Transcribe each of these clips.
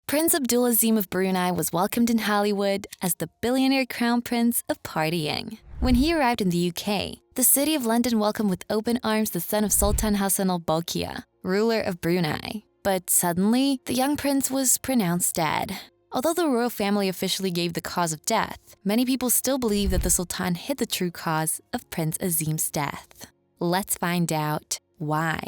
Prince Abdul Azim of Brunei was welcomed in Hollywood as the billionaire crown prince of partying. When he arrived in the UK, the city of London welcomed with open arms the son of Sultan Hassanal Bolkiah, ruler of Brunei. But suddenly, the young prince was pronounced dead. Although the royal family officially gave the cause of death, many people still believe that the Sultan hid the true cause of Prince Azim's death. Let's find out why.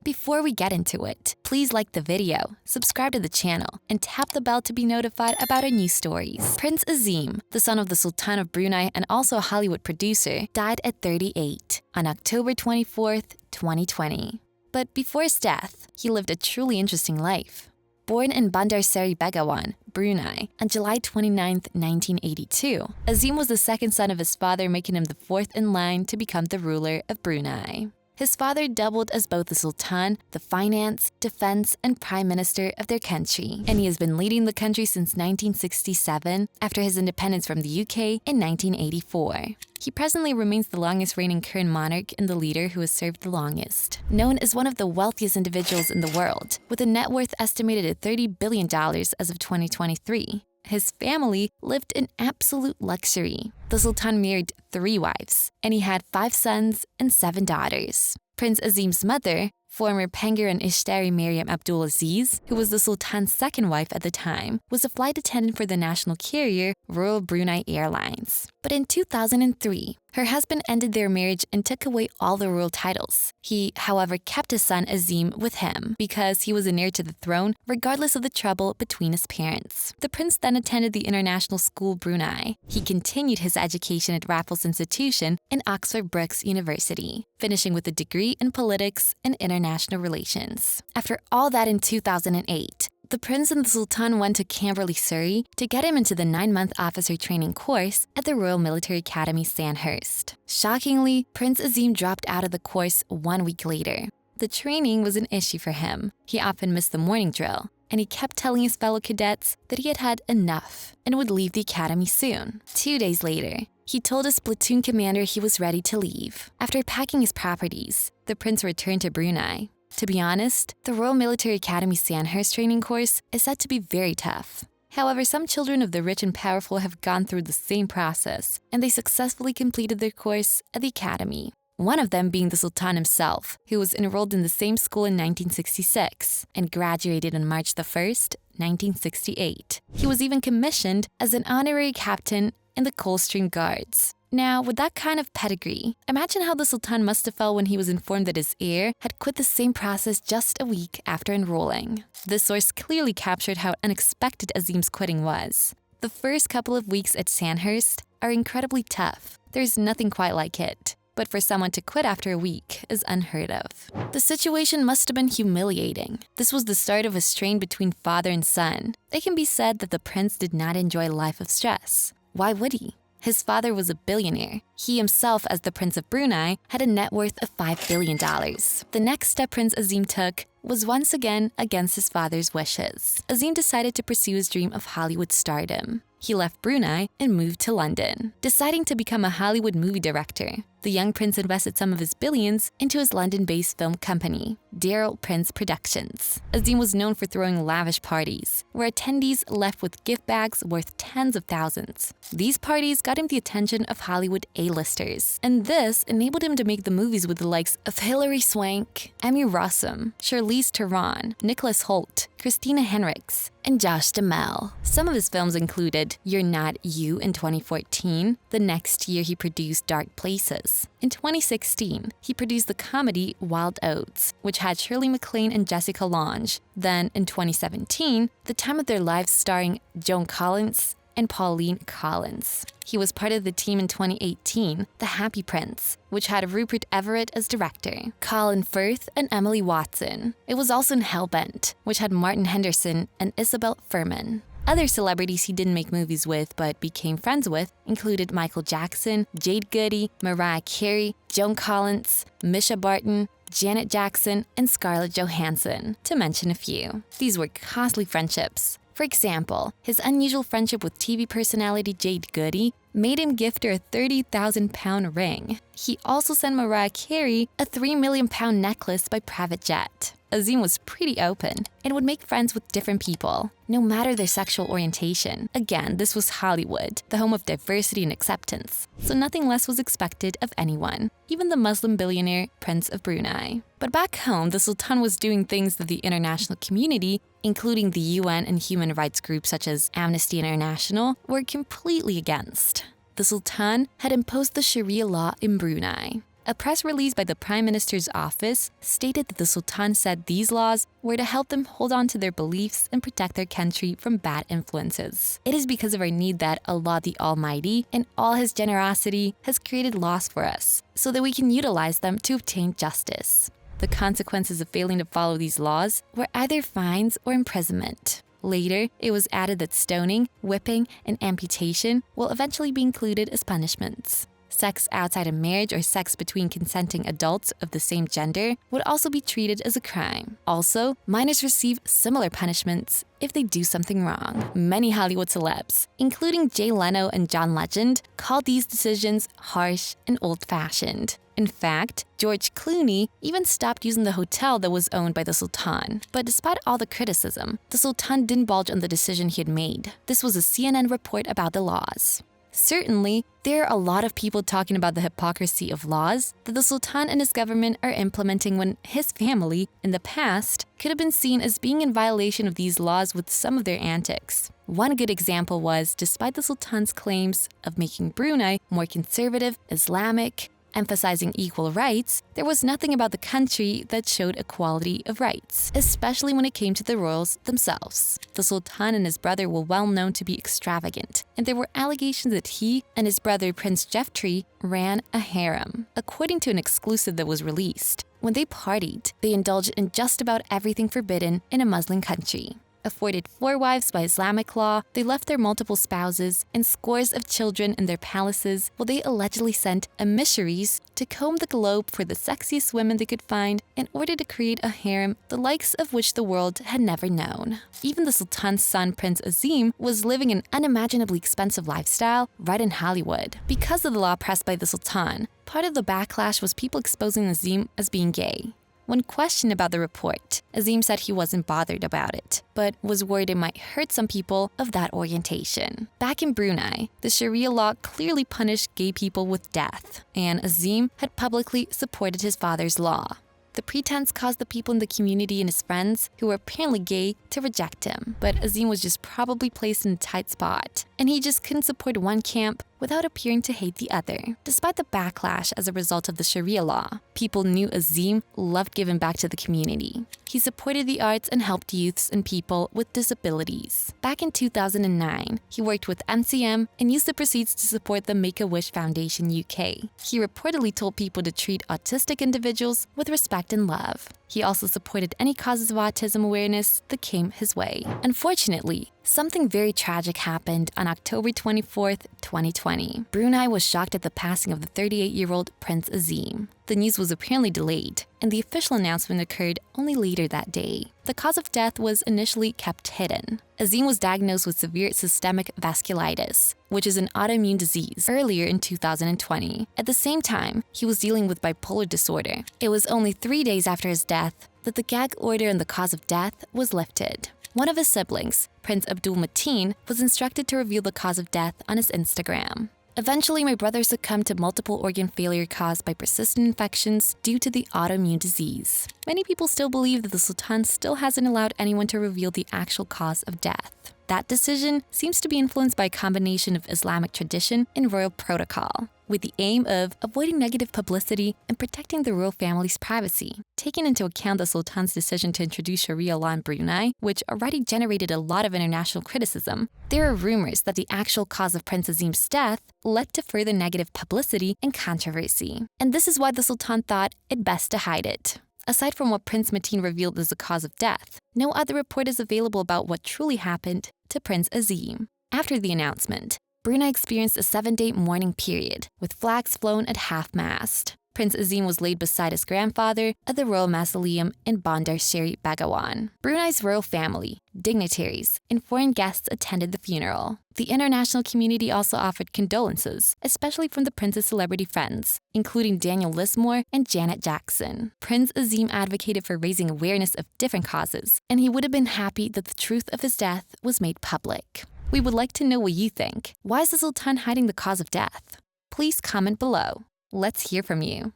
Before we get into it, please like the video, subscribe to the channel, and tap the bell to be notified about our new stories. Prince Azim, the son of the Sultan of Brunei and also a Hollywood producer, died at 38 on October 24th, 2020. But before his death, he lived a truly interesting life. Born in Bandar Seri Begawan, Brunei, on July 29, 1982, Azim was the second son of his father, making him the fourth in line to become the ruler of Brunei. His father doubled as both the Sultan, the finance, defense, and prime minister of their country, and he has been leading the country since 1967 after his independence from the UK in 1984. He presently remains the longest reigning current monarch and the leader who has served the longest. Known as one of the wealthiest individuals in the world, with a net worth estimated at $30 billion as of 2023. His family lived in absolute luxury. The Sultan married 3 wives, and he had 5 sons and 7 daughters. Prince Azim's mother, former Pengar and Ishtari Maryam Abdul Aziz, who was the Sultan's second wife at the time, was a flight attendant for the national carrier Royal Brunei Airlines. But in 2003, her husband ended their marriage and took away all the royal titles. He, however, kept his son Azim with him because he was an heir to the throne regardless of the trouble between his parents. The prince then attended the International School Brunei. He continued his education at Raffles Institution and Oxford Brookes University, finishing with a degree in politics and international relations. After all that, in 2008, the prince and the Sultan went to Camberley, Surrey to get him into the 9-month officer training course at the Royal Military Academy, Sandhurst. Shockingly, Prince Azim dropped out of the course 1 week later. The training was an issue for him. He often missed the morning drill, and he kept telling his fellow cadets that he had had enough and would leave the academy soon. 2 days later, he told his platoon commander he was ready to leave. After packing his properties, the prince returned to Brunei. To be honest, the Royal Military Academy Sandhurst training course is said to be very tough. However, some children of the rich and powerful have gone through the same process, and they successfully completed their course at the academy. One of them being the Sultan himself, who was enrolled in the same school in 1966 and graduated on March 1st, 1968. He was even commissioned as an honorary captain in the Coldstream Guards. Now, with that kind of pedigree, imagine how the Sultan must have felt when he was informed that his heir had quit the same process just a week after enrolling. This source clearly captured how unexpected Azim's quitting was. The first couple of weeks at Sandhurst are incredibly tough. There's nothing quite like it. But for someone to quit after a week is unheard of. The situation must have been humiliating. This was the start of a strain between father and son. It can be said that the prince did not enjoy a life of stress. Why would he? His father was a billionaire. He himself, as the Prince of Brunei, had a net worth of $5 billion. The next step Prince Azim took was once again against his father's wishes. Azim decided to pursue his dream of Hollywood stardom. He left Brunei and moved to London, deciding to become a Hollywood movie director. The young prince invested some of his billions into his London-based film company, Daryl Prince Productions. Azim was known for throwing lavish parties, where attendees left with gift bags worth tens of thousands. These parties got him the attention of Hollywood A-listers, and this enabled him to make the movies with the likes of Hilary Swank, Emmy Rossum, Charlize Theron, Nicholas Hoult, Christina Hendricks, and Josh Duhamel. Some of his films included You're Not You in 2014. The next year, he produced Dark Places. In 2016, he produced the comedy Wild Oats, which had Shirley MacLaine and Jessica Lange. Then, in 2017, The Time of Their Lives starring Joan Collins and Pauline Collins. He was part of the team in 2018, The Happy Prince, which had Rupert Everett as director, Colin Firth, and Emily Watson. It was also in Hellbent, which had Martin Henderson and Isabel Fuhrman. Other celebrities he didn't make movies with but became friends with included Michael Jackson, Jade Goody, Mariah Carey, Joan Collins, Misha Barton, Janet Jackson, and Scarlett Johansson, to mention a few. These were costly friendships. For example, his unusual friendship with TV personality Jade Goody made him gift her a 30,000-pound ring. He also sent Mariah Carey a £3 million necklace by private jet. Azim was pretty open and would make friends with different people, no matter their sexual orientation. Again, this was Hollywood, the home of diversity and acceptance, so nothing less was expected of anyone, even the Muslim billionaire Prince of Brunei. But back home, the Sultan was doing things that the international community, including the UN and human rights groups such as Amnesty International, were completely against. The Sultan had imposed the Sharia law in Brunei. A press release by the Prime Minister's office stated that the Sultan said these laws were to help them hold on to their beliefs and protect their country from bad influences. It is because of our need that Allah the Almighty, in all His generosity, has created laws for us, so that we can utilize them to obtain justice. The consequences of failing to follow these laws were either fines or imprisonment. Later, it was added that stoning, whipping, and amputation will eventually be included as punishments. Sex outside of marriage or sex between consenting adults of the same gender would also be treated as a crime. Also, minors receive similar punishments if they do something wrong. Many Hollywood celebs, including Jay Leno and John Legend, called these decisions harsh and old-fashioned. In fact, George Clooney even stopped using the hotel that was owned by the Sultan. But despite all the criticism, the Sultan didn't budge on the decision he had made. This was a CNN report about the laws. Certainly, there are a lot of people talking about the hypocrisy of laws that the Sultan and his government are implementing when his family, in the past, could have been seen as being in violation of these laws with some of their antics. One good example was, despite the Sultan's claims of making Brunei more conservative, Islamic, emphasizing equal rights, there was nothing about the country that showed equality of rights, especially when it came to the royals themselves. The Sultan and his brother were well known to be extravagant, and there were allegations that he and his brother Prince Jeffrey ran a harem. According to an exclusive that was released, when they partied, they indulged in just about everything forbidden in a Muslim country. Afforded 4 wives by Islamic law, they left their multiple spouses and scores of children in their palaces while they allegedly sent emissaries to comb the globe for the sexiest women they could find in order to create a harem the likes of which the world had never known. Even the Sultan's son, Prince Azim, was living an unimaginably expensive lifestyle right in Hollywood. Because of the law pressed by the Sultan, part of the backlash was people exposing Azim as being gay. When questioned about the report, Azim said he wasn't bothered about it, but was worried it might hurt some people of that orientation. Back in Brunei, the Sharia law clearly punished gay people with death, and Azim had publicly supported his father's law. The pretense caused the people in the community and his friends, who were apparently gay, to reject him. But Azim was just probably placed in a tight spot, and he just couldn't support one camp without appearing to hate the other. Despite the backlash as a result of the Sharia law, people knew Azim loved giving back to the community. He supported the arts and helped youths and people with disabilities. Back in 2009, he worked with MCM and used the proceeds to support the Make-A-Wish Foundation UK. He reportedly told people to treat autistic individuals with respect and love. He also supported any causes of autism awareness that came his way. Unfortunately, something very tragic happened on October 24, 2020. Brunei was shocked at the passing of the 38-year-old Prince Azim. The news was apparently delayed, and the official announcement occurred only later that day. The cause of death was initially kept hidden. Azim was diagnosed with severe systemic vasculitis, which is an autoimmune disease, earlier in 2020. At the same time, he was dealing with bipolar disorder. It was only 3 days after his death that the gag order on the cause of death was lifted. One of his siblings, Prince Abdul Mateen, was instructed to reveal the cause of death on his Instagram. Eventually, my brother succumbed to multiple organ failure caused by persistent infections due to the autoimmune disease. Many people still believe that the Sultan still hasn't allowed anyone to reveal the actual cause of death. That decision seems to be influenced by a combination of Islamic tradition and royal protocol, with the aim of avoiding negative publicity and protecting the royal family's privacy. Taking into account the Sultan's decision to introduce Sharia law in Brunei, which already generated a lot of international criticism, there are rumors that the actual cause of Prince Azim's death led to further negative publicity and controversy. And this is why the Sultan thought it best to hide it. Aside from what Prince Mateen revealed as the cause of death, no other report is available about what truly happened to Prince Azim. After the announcement, Brunei experienced a 7-day mourning period, with flags flown at half-mast. Prince Azim was laid beside his grandfather at the Royal Mausoleum in Bandar Seri Begawan. Brunei's royal family, dignitaries, and foreign guests attended the funeral. The international community also offered condolences, especially from the prince's celebrity friends, including Daniel Lismore and Janet Jackson. Prince Azim advocated for raising awareness of different causes, and he would have been happy that the truth of his death was made public. We would like to know what you think. Why is the Sultan hiding the cause of death? Please comment below. Let's hear from you.